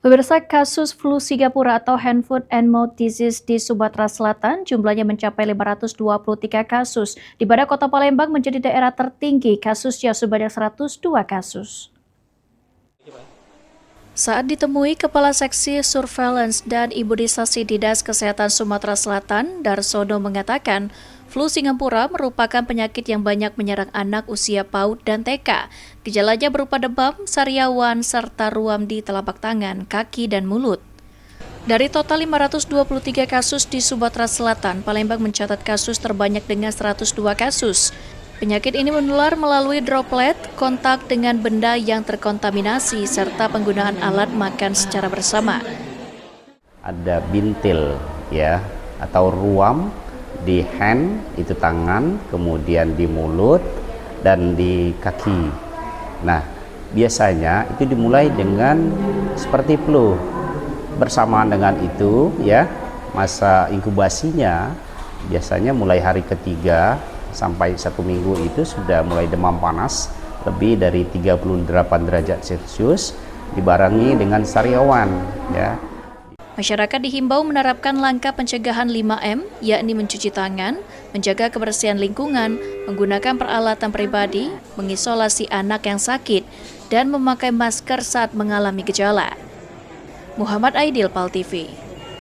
Pemirsa, kasus flu Singapura atau hand, foot, and mouth disease di Sumatera Selatan jumlahnya mencapai 523 kasus, di mana kota Palembang menjadi daerah tertinggi kasusnya sebanyak 102 kasus. Saat ditemui Kepala Seksi Surveillance dan Imunisasi Dinas Kesehatan Sumatera Selatan, Darsono mengatakan, flu Singapura merupakan penyakit yang banyak menyerang anak usia PAUD dan TK. Gejalanya berupa demam, sariawan, serta ruam di telapak tangan, kaki, dan mulut. Dari total 523 kasus di Sumatera Selatan, Palembang mencatat kasus terbanyak dengan 102 kasus. Penyakit ini menular melalui droplet, kontak dengan benda yang terkontaminasi, serta penggunaan alat makan secara bersama. Ada bintil ya, atau ruam di hand, itu tangan, kemudian di mulut, dan di kaki. Nah, biasanya itu dimulai dengan seperti flu. Bersamaan dengan itu ya, masa inkubasinya biasanya mulai hari ketiga sampai 1 minggu itu sudah mulai demam panas lebih dari 38 derajat Celcius dibarengi dengan sariawan ya. Masyarakat dihimbau menerapkan langkah pencegahan 5M, yakni mencuci tangan, menjaga kebersihan lingkungan, menggunakan peralatan pribadi, mengisolasi anak yang sakit, dan memakai masker saat mengalami gejala. Muhammad Aidil, PAL TV.